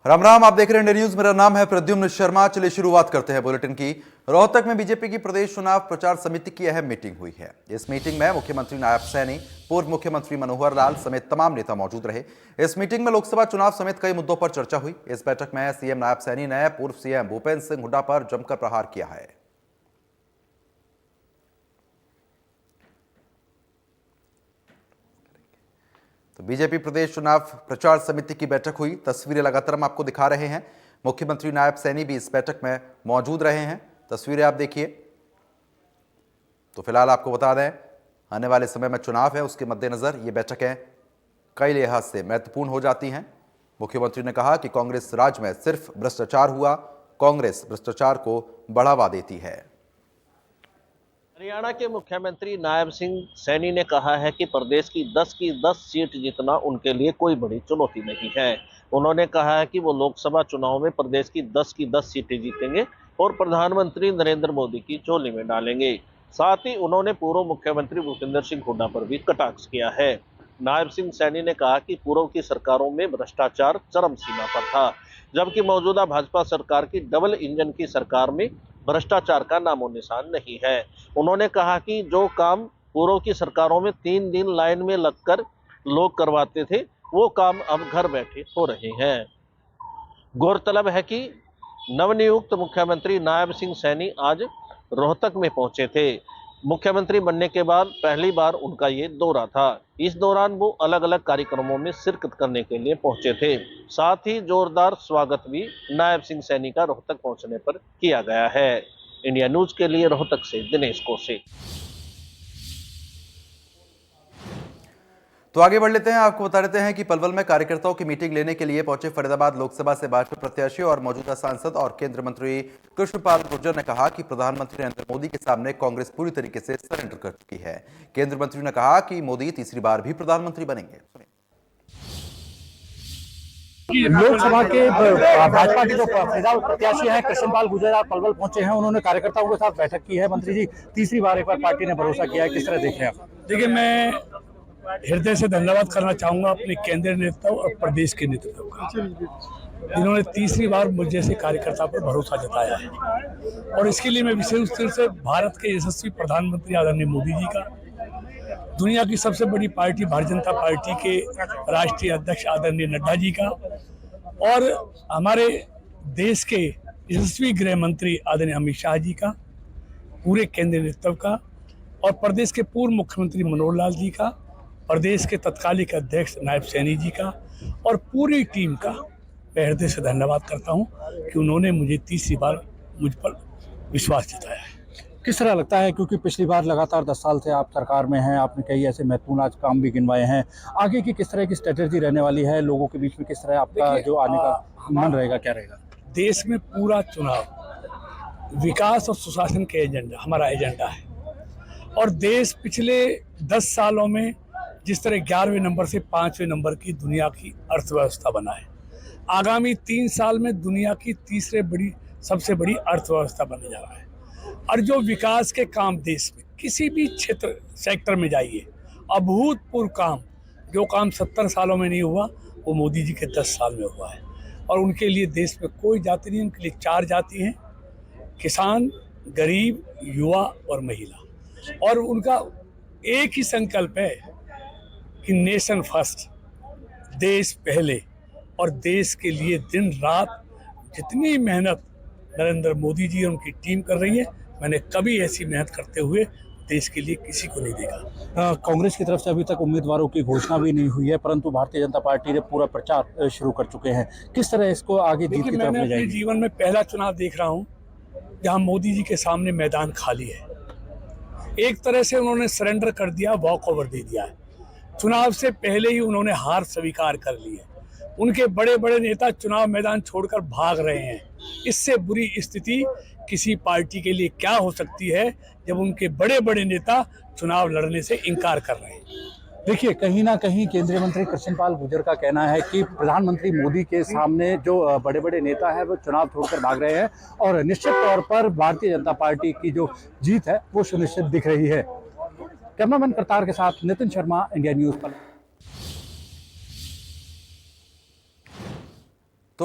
राम राम, आप देख रहे हैं इंडिया न्यूज। मेरा नाम है प्रद्युम्न शर्मा। चलिए शुरुआत करते हैं बुलेटिन की। रोहतक में बीजेपी की प्रदेश चुनाव प्रचार समिति की अहम मीटिंग हुई है। इस मीटिंग में मुख्यमंत्री नायब सैनी, पूर्व मुख्यमंत्री मनोहर लाल समेत तमाम नेता मौजूद रहे। इस मीटिंग में लोकसभा चुनाव समेत कई मुद्दों पर चर्चा हुई। इस बैठक में सीएम नायब सैनी ने पूर्व सीएम भूपेंद्र सिंह हुड्डा पर जमकर प्रहार किया है। तो बीजेपी प्रदेश चुनाव प्रचार समिति की बैठक हुई। तस्वीरें लगातार हम आपको दिखा रहे हैं। मुख्यमंत्री नायब सैनी भी इस बैठक में मौजूद रहे हैं। तस्वीरें आप देखिए। तो फिलहाल आपको बता दें, आने वाले समय में चुनाव है, उसके मद्देनजर ये बैठकें कई लिहाज से महत्वपूर्ण हो जाती हैं। मुख्यमंत्री ने कहा कि कांग्रेस राज में सिर्फ भ्रष्टाचार हुआ, कांग्रेस भ्रष्टाचार को बढ़ावा देती है। हरियाणा के मुख्यमंत्री नायब सिंह सैनी ने कहा है कि प्रदेश की 10 सीट जीतना उनके लिए कोई बड़ी चुनौती नहीं है। उन्होंने कहा है कि वो लोकसभा चुनाव में प्रदेश की 10 सीटें जीतेंगे और प्रधानमंत्री नरेंद्र मोदी की झोली में डालेंगे। साथ ही उन्होंने पूर्व मुख्यमंत्री भूपेंद्र सिंह हुड्डा पर भी कटाक्ष किया है। नायब सिंह सैनी ने कहा कि पूर्व की सरकारों में भ्रष्टाचार चरम सीमा पर था, जबकि मौजूदा भाजपा सरकार की डबल इंजन की सरकार में भ्रष्टाचार का नामो निशान नहीं है। उन्होंने कहा कि जो काम पूर्व की सरकारों में 3 दिन लाइन में लगकर लोग करवाते थे, वो काम अब घर बैठे हो रहे हैं। गौरतलब है कि नवनियुक्त मुख्यमंत्री नायब सिंह सैनी आज रोहतक में पहुंचे थे। मुख्यमंत्री बनने के बाद पहली बार उनका ये दौरा था। इस दौरान वो अलग अलग कार्यक्रमों में शिरकत करने के लिए पहुंचे थे। साथ ही जोरदार स्वागत भी नायब सिंह सैनी का रोहतक पहुंचने पर किया गया है। इंडिया न्यूज के लिए रोहतक से दिनेश कोसे। तो आगे बढ़ लेते हैं। आपको बता देते हैं कि पलवल में कार्यकर्ताओं की मीटिंग लेने के लिए पहुंचे फरीदाबाद लोकसभा से भाजपा प्रत्याशी और मौजूदा सांसद और केंद्रीय मंत्री कृष्णपाल गुर्जर ने कहा कि प्रधानमंत्री नरेंद्र मोदी के सामने कांग्रेस पूरी तरीके से सरेंडर कर चुकी है। केंद्रीय मंत्री ने कहा कि मोदी तीसरी बार भी प्रधानमंत्री बनेंगे। लोकसभा के भाजपा के जो फरीदाबाद प्रत्याशी हैं कृष्णपाल गुर्जर पलवल पहुंचे हैं। उन्होंने कार्यकर्ताओं के साथ बैठक की है। मंत्री जी, तीसरी बार एक बार पार्टी ने भरोसा किया है, किस तरह देख रहे हैं आप? देखिए, मैं हृदय से धन्यवाद करना चाहूंगा अपने केंद्रीय नेताओं और प्रदेश के नेतृत्व का, जिन्होंने तीसरी बार मुझ जैसे कार्यकर्ता पर भरोसा जताया है। और इसके लिए मैं विशेष रूप से भारत के यशस्वी प्रधानमंत्री आदरणीय मोदी जी का, दुनिया की सबसे बड़ी पार्टी भारतीय जनता पार्टी के राष्ट्रीय अध्यक्ष आदरणीय नड्डा जी का, और हमारे देश के यशस्वी गृह मंत्री आदरणीय अमित शाह जी का, पूरे केंद्रीय नेतृत्व का, और प्रदेश के पूर्व मुख्यमंत्री मनोहर लाल जी का, प्रदेश के तत्कालिक अध्यक्ष नायब सैनी जी का, और पूरी टीम का मैं हृदय से धन्यवाद करता हूं कि उन्होंने मुझे तीसरी बार मुझ पर विश्वास जताया है। किस तरह लगता है, क्योंकि पिछली बार लगातार 10 साल से आप सरकार में हैं, आपने कई ऐसे महत्वपूर्ण आज काम भी गिनवाए हैं, आगे की किस तरह की स्ट्रेटेजी रहने वाली है, लोगों के बीच में किस तरह आपका जो आने का मन रहेगा, क्या रहेगा? देश में पूरा चुनाव विकास और सुशासन के एजेंडा हमारा एजेंडा है, और देश पिछले 10 सालों में जिस तरह 11वें नंबर से 5वें नंबर की दुनिया की अर्थव्यवस्था बना है, आगामी 3 साल में दुनिया की सबसे बड़ी अर्थव्यवस्था बनने जा रहा है। और जो विकास के काम देश में किसी भी क्षेत्र सेक्टर में जाइए, अभूतपूर्व काम, जो काम 70 सालों में नहीं हुआ, वो मोदी जी के 10 साल में हुआ है। और उनके लिए देश में कोई जाति नहीं, उनके लिए 4 जाति हैं: किसान, गरीब, युवा और महिला। और उनका एक ही संकल्प है कि नेशन फर्स्ट, देश पहले, और देश के लिए दिन रात जितनी मेहनत नरेंद्र मोदी जी और उनकी टीम कर रही है, मैंने कभी ऐसी मेहनत करते हुए देश के लिए किसी को नहीं देखा। कांग्रेस की तरफ से अभी तक उम्मीदवारों की घोषणा भी नहीं हुई है, परंतु भारतीय जनता पार्टी ने पूरा प्रचार शुरू कर चुके हैं। किस तरह इसको आगे जीत की तरफ ले जाएंगे? अपने जीवन में पहला चुनाव देख रहा हूँ जहाँ मोदी जी के सामने मैदान खाली है। एक तरह से उन्होंने सरेंडर कर दिया, वॉक ओवर दे दिया है। चुनाव से पहले ही उन्होंने हार स्वीकार कर ली है। उनके बड़े बड़े नेता चुनाव मैदान छोड़कर भाग रहे हैं। इससे बुरी स्थिति किसी पार्टी के लिए क्या हो सकती है जब उनके बड़े बड़े नेता चुनाव लड़ने से इनकार कर रहे हैं। देखिए, कहीं ना कहीं केंद्रीय मंत्री कृष्णपाल गुर्जर का कहना है कि प्रधानमंत्री मोदी के सामने जो बड़े बड़े नेता है वो चुनाव छोड़कर भाग रहे हैं, और निश्चित तौर पर भारतीय जनता पार्टी की जो जीत है वो सुनिश्चित दिख रही है। कैमरामैन करतार के साथ नितिन शर्मा, इंडिया न्यूज पर।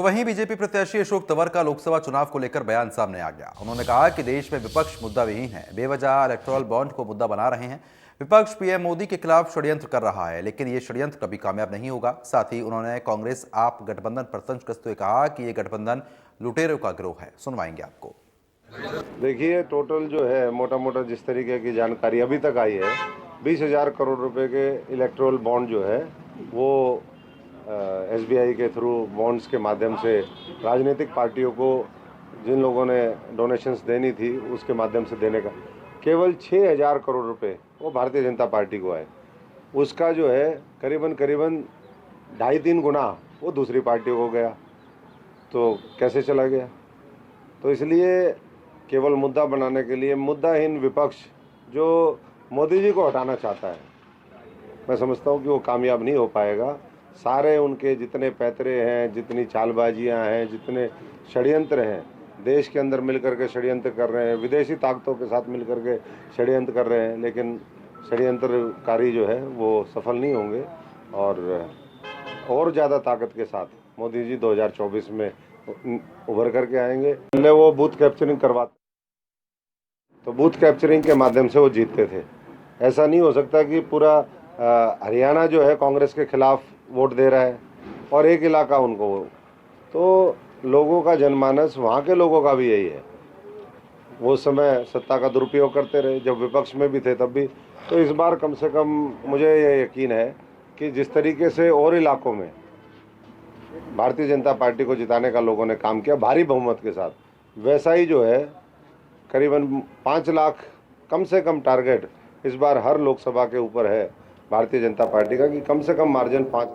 तो वहीं बीजेपी प्रत्याशी अशोक तंवर का लोकसभा चुनाव को लेकर बयान सामने आ गया। उन्होंने कहा कि देश में विपक्ष मुद्दा विहीन है, बेवजह इलेक्टोरल बॉन्ड को मुद्दा बना रहे हैं। विपक्ष पीएम मोदी के खिलाफ षड्यंत्र कर रहा है, लेकिन ये षड्यंत्र कभी कामयाब नहीं होगा। साथ ही उन्होंने कांग्रेस आप गठबंधन पर तंज कसते हुए कहा कि ये गठबंधन लुटेरों का गिरोह है। सुनवाएंगे आपको। देखिए, टोटल जो है मोटा मोटा जिस तरीके की जानकारी अभी तक आई है, 20,000 करोड़ रुपए के इलेक्टोरल बॉन्ड जो है वो एसबीआई के थ्रू बॉन्ड्स के माध्यम से राजनीतिक पार्टियों को जिन लोगों ने डोनेशंस देनी थी उसके माध्यम से देने का केवल 6,000 करोड़ रुपए वो भारतीय जनता पार्टी को आए। उसका जो है करीबन 2.5-3 गुना वो दूसरी पार्टियों को गया। तो कैसे चला गया? तो इसलिए केवल मुद्दा बनाने के लिए मुद्दाहीन विपक्ष जो मोदी जी को हटाना चाहता है, मैं समझता हूँ कि वो कामयाब नहीं हो पाएगा। सारे उनके जितने पैतरे हैं, जितनी चालबाजियाँ हैं, जितने षड्यंत्र हैं, देश के अंदर मिलकर के षड्यंत्र कर रहे हैं, विदेशी ताकतों के साथ मिलकर के षड्यंत्र कर रहे हैं, लेकिन षड्यंत्रकारी जो है वो सफल नहीं होंगे और ज़्यादा ताकत के साथ मोदी जी 2024 में उभर करके आएंगे। पहले वो बूथ कैप्चरिंग करवाते, तो बूथ कैप्चरिंग के माध्यम से वो जीतते थे। ऐसा नहीं हो सकता कि पूरा हरियाणा जो है कांग्रेस के खिलाफ वोट दे रहा है और एक इलाका उनको। तो लोगों का जनमानस, वहाँ के लोगों का भी यही है। वो समय सत्ता का दुरुपयोग करते रहे, जब विपक्ष में भी थे तब भी। तो इस बार कम से कम मुझे ये यकीन है कि जिस तरीके से और इलाकों में भारतीय जनता पार्टी को जिताने का लोगों ने काम किया भारी बहुमत के साथ, वैसा ही जो है करीबन 5 लाख कम से कम टारगेट इस बार हर लोकसभा के ऊपर है भारतीय जनता पार्टी का कि कम से कम मार्जिन 5।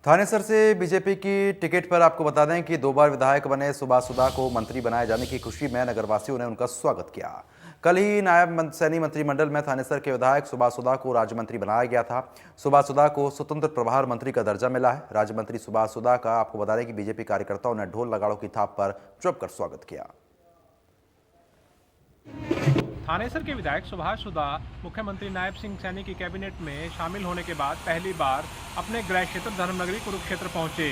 थानेसर से बीजेपी की टिकट पर आपको बता दें कि 2 बार विधायक बने सुभाष सुधा को मंत्री बनाए जाने की खुशी में नगरवासियों ने उनका स्वागत किया। कल ही नायब सैनी मंत्रिमंडल में थानेसर के विधायक सुभाष सुधा को राज्य मंत्री बनाया गया था। सुभाष सुधा को स्वतंत्र प्रभार मंत्री का दर्जा मिला है। राज्य मंत्री सुभाष सुधा का आपको बता दें कि बीजेपी कार्यकर्ताओं ने ढोल नगाड़ों की थाप पर चुपकर स्वागत किया। थानेसर के विधायक सुभाष सुधा मुख्यमंत्री नायब सिंह सैनी की कैबिनेट में शामिल होने के बाद पहली बार अपने गृह क्षेत्र धर्मनगरी कुरुक्षेत्र पहुंचे।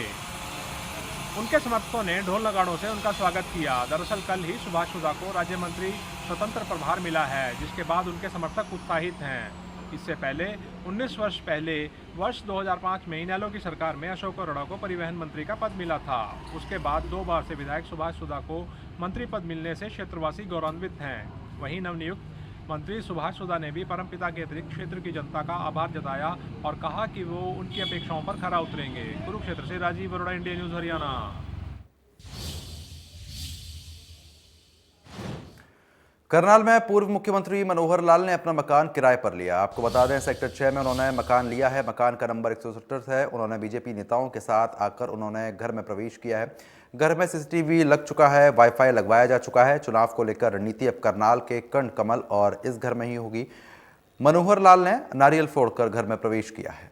उनके समर्थकों ने ढोल नगाड़ों से उनका स्वागत किया। दरअसल कल ही सुभाष सुधा को राज्य मंत्री स्वतंत्र प्रभार मिला है, जिसके बाद उनके समर्थक उत्साहित हैं। इससे पहले 19 वर्ष पहले वर्ष 2005 में इनेलो की सरकार में अशोक अरोड़ा को परिवहन मंत्री का पद मिला था। उसके बाद 2 बार से विधायक सुभाष सुधा को मंत्री पद मिलने से क्षेत्रवासी गौरवान्वित हैं। वहीं नवनियुक्त मंत्री सुभाष सुधा ने भी परमपिता के अतिरिक्त क्षेत्र की जनता का आभार जताया और कहा कि वो उनकी अपेक्षाओं पर खरा उतरेंगे। कुरुक्षेत्र से राजीव अरोड़ा, इंडिया न्यूज हरियाणा। करनाल में पूर्व मुख्यमंत्री मनोहर लाल ने अपना मकान किराए पर लिया। आपको बता दें सेक्टर 6 में उन्होंने मकान लिया है। मकान का नंबर 167 है। उन्होंने बीजेपी नेताओं के साथ आकर उन्होंने घर में प्रवेश किया है। घर में सीसीटीवी लग चुका है, वाईफाई लगवाया जा चुका है। चुनाव को लेकर रणनीति अब करनाल के कर्ण कमल और इस घर में ही होगी। मनोहर लाल ने नारियल फोड़कर घर में प्रवेश किया है।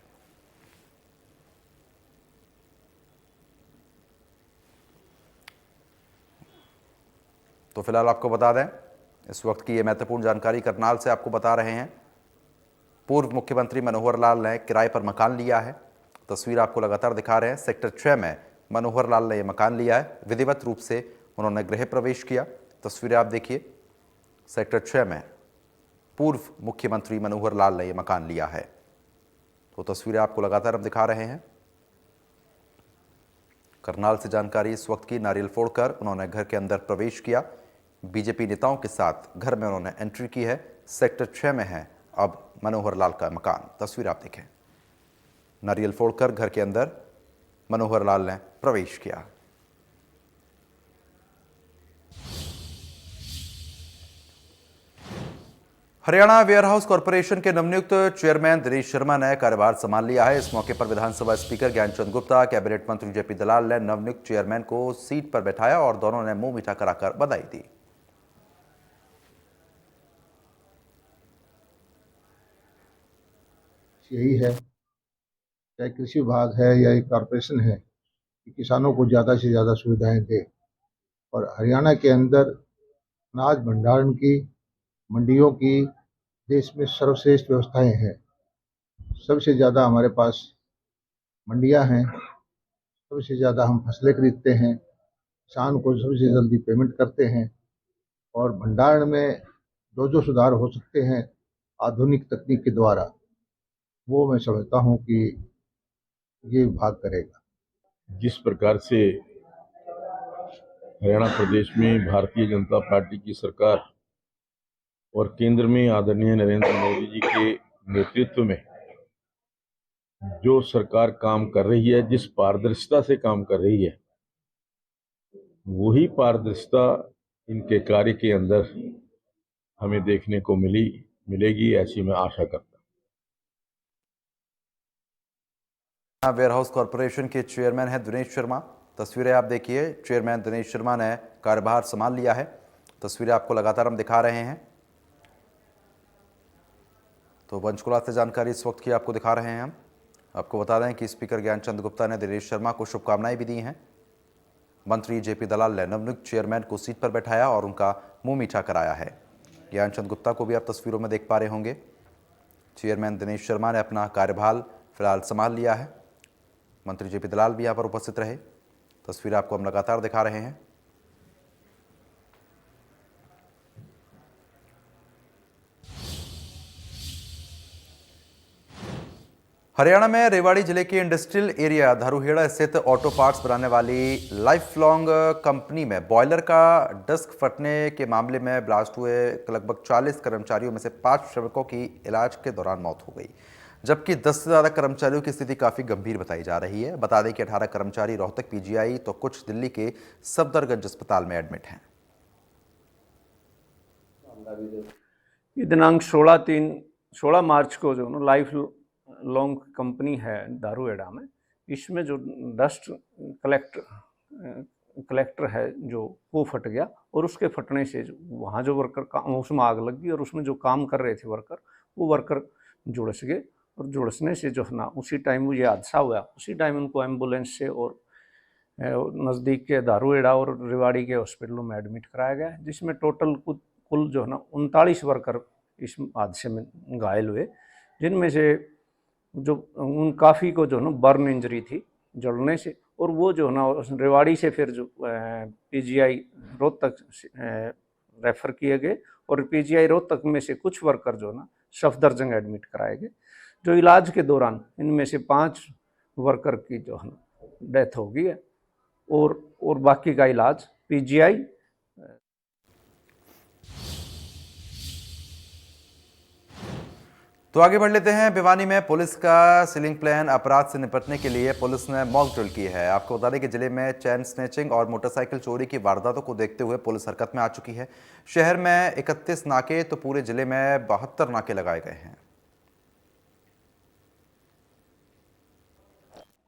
तो फिलहाल आपको बता दें इस वक्त की ये महत्वपूर्ण जानकारी करनाल से आपको बता रहे हैं। पूर्व मुख्यमंत्री मनोहर लाल ने किराए पर मकान लिया है। तस्वीर आपको लगातार दिखा रहे हैं। सेक्टर 6 में मनोहर लाल ने यह मकान लिया है। विधिवत रूप से उन्होंने गृह प्रवेश किया। तस्वीरें आप देखिए। सेक्टर 6 में पूर्व मुख्यमंत्री मनोहर लाल ने यह मकान लिया है। तो तस्वीरें आपको लगातार हम दिखा रहे हैं। करनाल से जानकारी इस वक्त की। नारियल फोड़कर उन्होंने घर के अंदर प्रवेश किया। बीजेपी नेताओं के साथ घर में उन्होंने एंट्री की है। सेक्टर 6 में है अब मनोहर लाल का मकान। तस्वीर आप देखें। नारियल फोड़कर घर के अंदर मनोहर लाल ने प्रवेश किया। हरियाणा वेयरहाउस कॉर्पोरेशन के नवनियुक्त चेयरमैन दिनेश शर्मा ने कार्यभार संभाल लिया है। इस मौके पर विधानसभा स्पीकर ज्ञानचंद गुप्ता, कैबिनेट मंत्री जेपी दलाल ने नवनियुक्त चेयरमैन को सीट पर बैठाया और दोनों ने मुंह मीठा कराकर बधाई दी। यही है, चाहे कृषि विभाग है या एक कॉर्पोरेशन है, कि किसानों को ज़्यादा से ज़्यादा सुविधाएं दे। और हरियाणा के अंदर अनाज भंडारण की, मंडियों की देश में सर्वश्रेष्ठ व्यवस्थाएं हैं। सबसे ज़्यादा हमारे पास मंडियां हैं, सबसे ज़्यादा हम फसलें खरीदते हैं, किसान को सबसे जल्दी पेमेंट करते हैं, और भंडारण में जो सुधार हो सकते हैं आधुनिक तकनीक के द्वारा, वो मैं समझता हूँ कि ये विभाग करेगा। जिस प्रकार से हरियाणा प्रदेश में भारतीय जनता पार्टी की सरकार और केंद्र में आदरणीय नरेंद्र मोदी जी के नेतृत्व में जो सरकार काम कर रही है, जिस पारदर्शिता से काम कर रही है, वही पारदर्शिता इनके कार्य के अंदर हमें देखने को मिलेगी, ऐसी मैं आशा करता हूं। वेयर हाउस कॉरपोरेशन के चेयरमैन हैं दिनेश शर्मा। तस्वीरें आप देखिए, चेयरमैन दिनेश शर्मा ने कार्यभार संभाल लिया है। तस्वीरें आपको लगातार हम दिखा रहे हैं। तो पंचकुला से जानकारी इस वक्त की आपको दिखा रहे हैं हम। आपको बता दें कि स्पीकर ज्ञानचंद गुप्ता ने दिनेश शर्मा को शुभकामनाएं भी दी हैं। मंत्री जेपी दलाल ने नवनियुक्त चेयरमैन को सीट पर बैठाया और उनका मुंह मीठा कराया है। ज्ञानचंद गुप्ता को भी आप तस्वीरों में देख पा रहे होंगे। चेयरमैन दिनेश शर्मा ने अपना कार्यभार फिलहाल संभाल लिया है। मंत्री जेपी दलाल भी यहाँ पर उपस्थित रहे। तस्वीरें आपको हम लगातार दिखा रहे हैं। हरियाणा में रेवाड़ी जिले के इंडस्ट्रियल एरिया धारूहेड़ा स्थित ऑटो पार्ट्स बनाने वाली लाइफ लॉन्ग कंपनी में बॉयलर का डिस्क फटने के मामले में ब्लास्ट हुए लगभग 40 कर्मचारियों में से 5 श्रमिकों की इलाज के दौरान मौत हो गई, जबकि 10 से ज़्यादा कर्मचारियों की स्थिति काफ़ी गंभीर बताई जा रही है। बता दें कि 18 कर्मचारी रोहतक पीजीआई तो कुछ दिल्ली के सफदरगंज अस्पताल में एडमिट हैं। दिनांक 16 मार्च को जो लाइफ लॉन्ग कंपनी है धारूहेड़ा में, इसमें जो डस्ट कलेक्टर है जो वो फट गया, और उसके फटने से वहाँ जो वर्कर उसमें आग लग गई और उसमें जो काम कर रहे थे वो वर्कर झुलस गए, और झुलसने से जो है ना उसी टाइम ये हादसा हुआ। उसी टाइम उनको एम्बुलेंस से और नज़दीक के धारूहेड़ा और रेवाड़ी के हॉस्पिटलों में एडमिट कराया गया, जिसमें टोटल कुल जो है ना 39 वर्कर इस हादसे में घायल हुए, जिनमें से जो उन काफ़ी को जो है ना बर्न इंजरी थी जलने से, और वो जो है ना रेवाड़ी से फिर जो पीजीआई रोहतक रेफ़र किए गए, और पीजीआई रोहतक में से कुछ वर्कर जो है ना सफदरजंग एडमिट कराए गए। जो इलाज के दौरान इनमें से 5 वर्कर की जो है ना डेथ हो गई है, और बाकी का इलाज पीजीआई। तो आगे बढ़ लेते हैं। भिवानी में पुलिस का सीलिंग प्लान अपराध से निपटने के लिए पुलिस ने मॉक ड्रिल की है। आपको बता दें कि जिले में चैन स्नैचिंग और मोटरसाइकिल चोरी की वारदातों को देखते हुए पुलिस हरकत में आ चुकी है। शहर में 31 नाके तो पूरे जिले में 72 नाके लगाए गए हैं।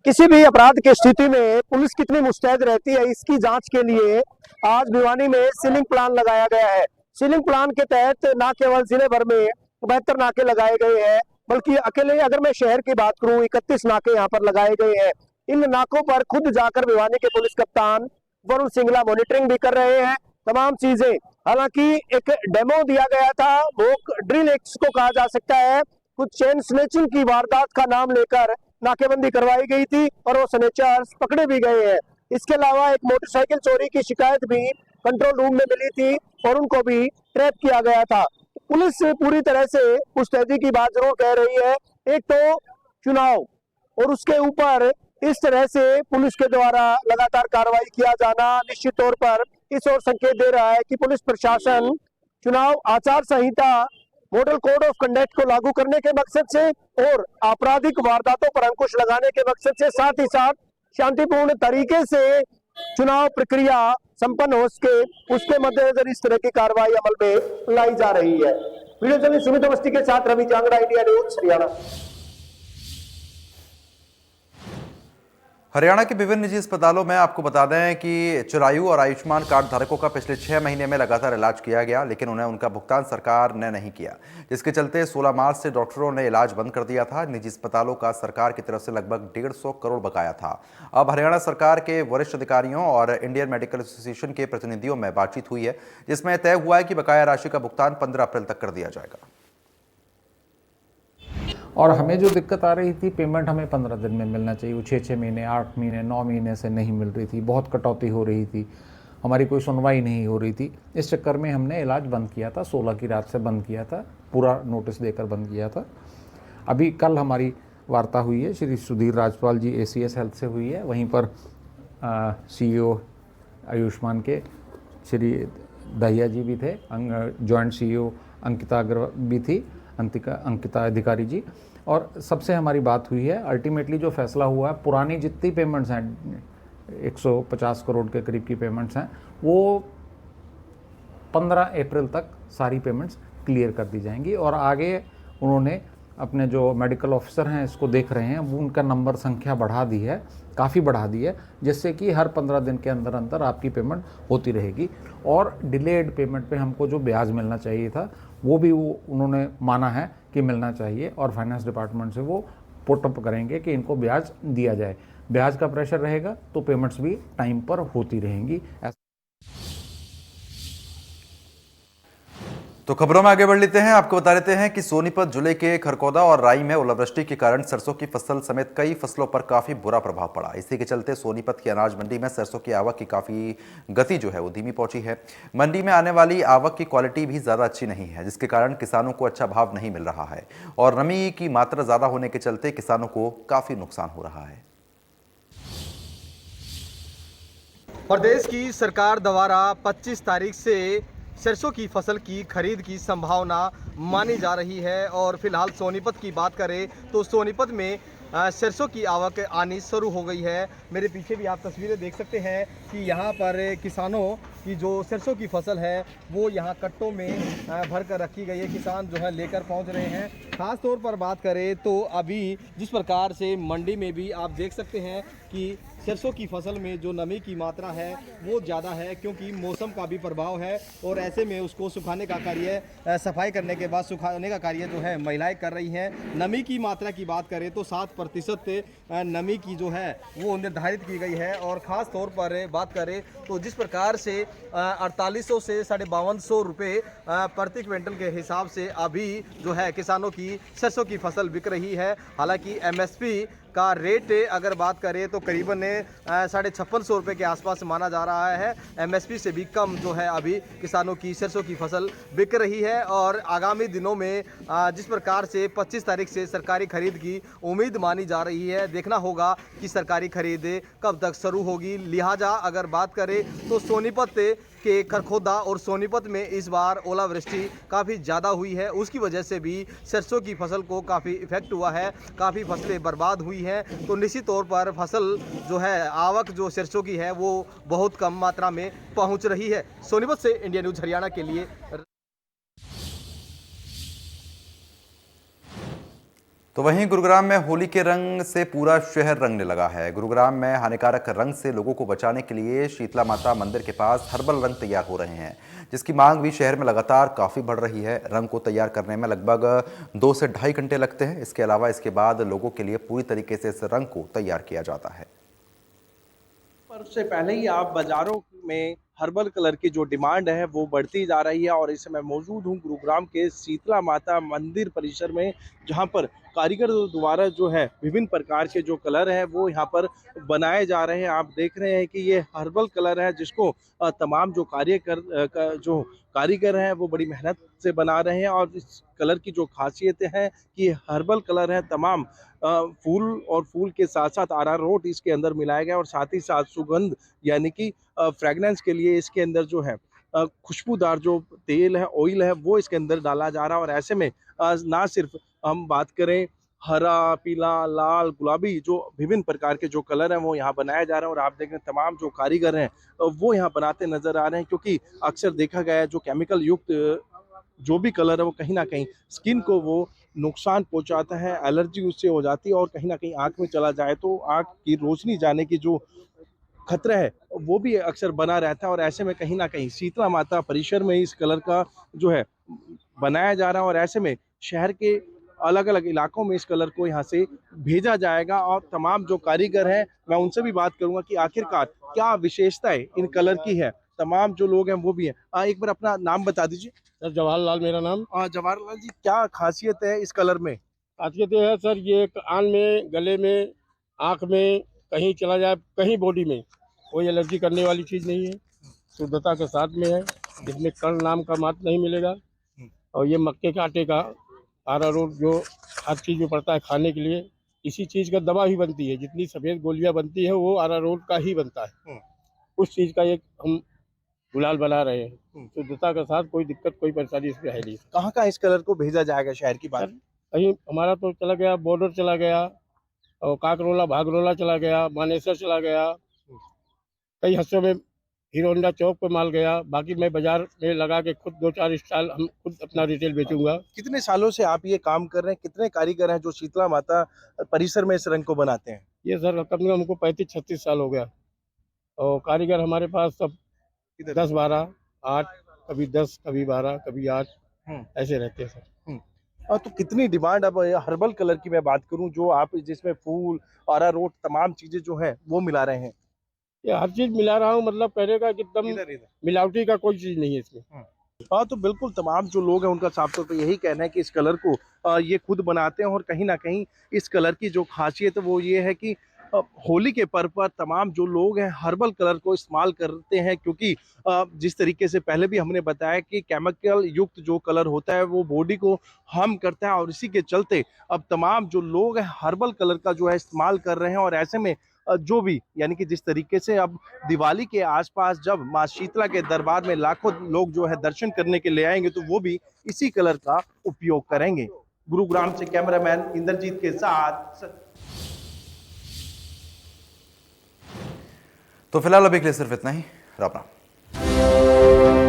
किसी भी अपराध की स्थिति में पुलिस कितनी मुस्तैद रहती है, इसकी जांच के लिए आज भिवानी में सीलिंग प्लान लगाया गया है। सीलिंग प्लान के तहत न केवल जिले भर में 72 नाके लगाए गए हैं, बल्कि अकेले अगर मैं शहर की बात करूं 31 नाके यहाँ पर लगाए गए हैं। इन नाकों पर खुद जाकर भिवानी के पुलिस कप्तान वरुण सिंगला मॉनिटरिंग भी कर रहे हैं तमाम चीजें। हालांकि एक डेमो दिया गया था, मॉक ड्रिल को कहा जा सकता है। कुछ चेन स्नैचिंग की वारदात का नाम लेकर नाकेबंदी करवाई गई थी और वो स्नैचर्स पकड़े भी गए हैं। इसके अलावा एक मोटरसाइकिल चोरी की शिकायत भी कंट्रोल रूम में मिली थी और उनको भी ट्रैप किया गया था। पुलिस पूरी तरह से मुस्तैदी की बात जरूर कह रही है। एक तो चुनाव और उसके ऊपर इस तरह से पुलिस के द्वारा लगातार कार्रवाई किया जाना निश्चित तौर पर इस ओर संकेत दे रहा है कि पुलिस प्रशासन चुनाव आचार संहिता मॉडल कोड ऑफ कंडक्ट को लागू करने के मकसद से और आपराधिक वारदातों पर अंकुश लगाने के मकसद से साथ ही साथ शांतिपूर्ण तरीके से चुनाव प्रक्रिया संपन्न हो सके, उसके मद्देनजर इस तरह की कार्रवाई अमल में लाई जा रही है। वीडियो जर्नलिस्ट सुमित अवस्थी के साथ रवि जांगड़ा, इंडिया न्यूज, हरियाणा। हरियाणा के विभिन्न निजी अस्पतालों में आपको बता दें कि चिरायु और आयुष्मान कार्ड धारकों का पिछले 6 महीने में लगातार इलाज किया गया, लेकिन उन्हें उनका भुगतान सरकार ने नहीं किया, जिसके चलते 16 मार्च से डॉक्टरों ने इलाज बंद कर दिया था। निजी अस्पतालों का सरकार की तरफ से लगभग 150 करोड़ बकाया था। अब हरियाणा सरकार के वरिष्ठ अधिकारियों और इंडियन मेडिकल एसोसिएशन के प्रतिनिधियों में बातचीत हुई है, जिसमें तय हुआ है कि बकाया राशि का भुगतान 15 अप्रैल तक कर दिया जाएगा। और हमें जो दिक्कत आ रही थी, पेमेंट हमें 15 दिन में मिलना चाहिए, वो 6-6 महीने, 8 महीने, 9 महीने से नहीं मिल रही थी, बहुत कटौती हो रही थी, हमारी कोई सुनवाई नहीं हो रही थी। इस चक्कर में हमने इलाज बंद किया था, 16 की रात से बंद किया था, पूरा नोटिस देकर बंद किया था। अभी कल हमारी वार्ता हुई है श्री सुधीर राजपाल जी ACS हेल्थ से हुई है, वहीं पर CEO आयुष्मान के श्री दहिया जी भी थे, जॉइंट CEO अंकिता अग्रवाल भी थी, अंकिता अधिकारी जी, और सबसे हमारी बात हुई है। अल्टीमेटली जो फैसला हुआ है, पुरानी जितनी पेमेंट्स हैं 150 करोड़ के करीब की पेमेंट्स हैं, वो 15 अप्रैल तक सारी पेमेंट्स क्लियर कर दी जाएंगी। और आगे उन्होंने अपने जो मेडिकल ऑफिसर हैं इसको देख रहे हैं, वो उनका नंबर संख्या बढ़ा दी है, काफ़ी बढ़ा दी है, जिससे कि हर 15 दिन के अंदर अंदर आपकी पेमेंट होती रहेगी। और डिलेड पेमेंट पे हमको जो ब्याज मिलना चाहिए था वो भी उन्होंने माना है कि मिलना चाहिए, और फाइनेंस डिपार्टमेंट से वो पुट अप करेंगे कि इनको ब्याज दिया जाए। ब्याज का प्रेशर रहेगा तो पेमेंट्स भी टाइम पर होती रहेंगी। तो खबरों में आगे बढ़ लेते हैं। आपको बता देते हैं कि सोनीपत जिले के खरकौदा और राई में ओलावृष्टि के कारण सरसों की फसल समेत कई फसलों पर काफी बुरा प्रभाव पड़ा। इसी के चलते सोनीपत की अनाज मंडी में सरसों की आवक की काफी गति जो है वो धीमी पहुंची है। मंडी में आने वाली आवक की क्वालिटी भी ज्यादा अच्छी नहीं है, जिसके कारण किसानों को अच्छा भाव नहीं मिल रहा है, और नमी की मात्रा ज्यादा होने के चलते किसानों को काफी नुकसान हो रहा है। प्रदेश की सरकार द्वारा 25 तारीख से सरसों की फसल की खरीद की संभावना मानी जा रही है। और फिलहाल सोनीपत की बात करें तो सोनीपत में सरसों की आवक आनी शुरू हो गई है। मेरे पीछे भी आप तस्वीरें देख सकते हैं कि यहाँ पर किसानों की जो सरसों की फसल है वो यहाँ कट्टों में भर कर रखी गई है। किसान जो है लेकर पहुँच रहे हैं। ख़ास तौर पर बात करें तो अभी जिस प्रकार से मंडी में भी आप देख सकते हैं कि सरसों की फसल में जो नमी की मात्रा है वो ज़्यादा है, क्योंकि मौसम का भी प्रभाव है, और ऐसे में उसको सुखाने का कार्य, सफाई करने के बाद सुखाने का कार्य जो है महिलाएं कर रही हैं। नमी की मात्रा की बात करें तो 7% नमी की जो है वो निर्धारित की गई है। और ख़ास तौर पर बात करें तो जिस प्रकार से 4800 से 5250 रुपये प्रति क्विंटल के हिसाब से अभी जो है किसानों की सरसों की फसल बिक रही है। हालांकि MSP का रेट अगर बात करें तो करीबन 5650 रुपये के आसपास माना जा रहा है। MSP से भी कम जो है अभी किसानों की सरसों की फसल बिक रही है। और आगामी दिनों में जिस प्रकार से 25 तारीख से सरकारी खरीद की उम्मीद मानी जा रही है, देखना होगा कि सरकारी खरीद कब तक शुरू होगी। लिहाजा अगर बात करें तो सोनीपत के खरखोदा और सोनीपत में इस बार ओलावृष्टि काफ़ी ज़्यादा हुई है, उसकी वजह से भी सरसों की फसल को काफ़ी इफेक्ट हुआ है, काफ़ी फसलें बर्बाद हुई हैं। तो निश्चित तौर पर फसल जो है, आवक जो सरसों की है वो बहुत कम मात्रा में पहुंच रही है। सोनीपत से इंडिया न्यूज़ हरियाणा के लिए। तो वहीं गुरुग्राम में होली के रंग से पूरा शहर रंगने लगा है। गुरुग्राम में हानिकारक रंग से लोगों को बचाने के लिए शीतला माता मंदिर के पास हर्बल रंग तैयार हो रहे हैं, जिसकी मांग भी शहर में लगातार काफ़ी बढ़ रही है। रंग को तैयार करने में लगभग 2 से ढाई घंटे लगते हैं। इसके अलावा इसके बाद लोगों के लिए पूरी तरीके से इस रंग को तैयार किया जाता है। पर उससे पहले ही आप बाज़ारों में हर्बल कलर की जो डिमांड है वो बढ़ती जा रही है। और इस समय मौजूद हूँ गुरुग्राम के शीतला माता मंदिर परिसर में, जहाँ पर कारीगर द्वारा जो है विभिन्न प्रकार के जो कलर हैं वो यहाँ पर बनाए जा रहे हैं। आप देख रहे हैं कि ये हर्बल कलर है, जिसको तमाम जो जो कारीगर हैं वो बड़ी मेहनत से बना रहे हैं। और इस कलर की जो खासियतें हैं कि हर्बल कलर है, तमाम फूल और फूल के साथ साथ अरारोट इसके अंदर मिलाया गया, और साथ ही साथ सुगंध यानी कि फ्रेगनेंस के लिए इसके अंदर जो है खुशबूदार जो तेल है, ऑयल है, वो इसके अंदर डाला जा रहा है। और ऐसे में ना सिर्फ हम बात करें हरा, पीला, लाल, गुलाबी, जो विभिन्न प्रकार के जो कलर हैं वो यहाँ बनाया जा रहा है। और आप देखें तमाम जो कारीगर हैं वो यहाँ बनाते नजर आ रहे हैं, क्योंकि अक्सर देखा गया है जो केमिकल युक्त जो भी कलर है वो कहीं ना कहीं स्किन को वो नुकसान पहुंचाता है, एलर्जी उससे हो जाती है, और कहीं ना कहीं आँख में चला जाए तो आँख की रोशनी जाने की जो खतरा है वो भी अक्सर बना रहता है। और ऐसे में कहीं ना कहीं शीतला माता परिसर में इस कलर का जो है बनाया जा रहा है। और ऐसे में शहर के अलग अलग इलाकों में इस कलर को यहाँ से भेजा जाएगा। और तमाम जो कारीगर हैं मैं उनसे भी बात करूंगा कि आखिरकार क्या विशेषताएं इन कलर की है। तमाम जो लोग हैं वो भी हैं। एक बार अपना नाम बता दीजिए। सर जवाहरलाल मेरा नाम। जवाहरलाल जी, क्या खासियत है इस कलर में? खासियत ये है सर, ये कान में, गले में, आँख में, कहीं चला जाए, कहीं बॉडी में कोई एलर्जी करने वाली चीज़ नहीं है, शुद्धता के साथ में है, इसमें कण नाम का मात्र नहीं मिलेगा। और ये मक्के के आटे का अरारोट जो हर चीज़ में पड़ता है खाने के लिए, इसी चीज़ का दवा ही बनती है। जितनी सफ़ेद गोलियां बनती है वो अरारोट का ही बनता है। उस चीज़ का एक हम गुलाल बना रहे हैं। शुद्धता के साथ, कोई दिक्कत कोई परेशानी इसमें है नहीं। कहाँ कहाँ इस कलर को भेजा जाएगा शहर की बात? कहीं हमारा तो चला गया, बॉर्डर चला गया, और काकरोला भागरोला चला गया, मानेसर चला गया, कई हिस्सों में हीरो होंडा चौक पे माल गया। बाकी मैं बाजार में लगा के खुद 2-4 स्टॉल हम खुद अपना रिटेल बेचूंगा। कितने सालों से आप ये काम कर रहे हैं? कितने कारीगर हैं जो शीतला माता परिसर में इस रंग को बनाते हैं? ये सर कम से कम हमको 35-36 साल हो गया, और कारीगर हमारे पास सब 10-12, 8, कभी 10, कभी 12, कभी 8 ऐसे रहते हैं सर। तो कितनी डिमांड, अब हर्बल कलर की मैं बात करूं, जो आप जिसमें फूल, अरारोट, तमाम चीजें जो हैं वो मिला रहे हैं? ये हर चीज मिला रहा हूँ, मतलब कहने का कि एकदम मिलावटी का कोई चीज नहीं है इसमें। हाँ, तो बिल्कुल तमाम जो लोग हैं उनका साफ तौर पे यही कहना है कि इस कलर को ये खुद बनाते हैं, और कहीं ना कहीं इस कलर की जो खासियत है वो ये है कि होली के पर्व पर तमाम जो लोग हैं हर्बल कलर को इस्तेमाल करते हैं, क्योंकि जिस तरीके से पहले भी हमने बताया कि केमिकल युक्त जो कलर होता है वो बॉडी को हार्म करता है, और इसी के चलते अब तमाम जो लोग हैं हर्बल कलर का जो है इस्तेमाल कर रहे हैं। और ऐसे में जो भी, यानी कि जिस तरीके से अब दिवाली के आसपास जब माँ शीतला के दरबार में लाखों लोग जो है दर्शन करने के लिए आएंगे, तो वो भी इसी कलर का उपयोग करेंगे। गुरुग्राम से कैमरामैन इंद्रजीत के साथ। तो फिलहाल अभी के लिए सिर्फ इतना ही। राम राम।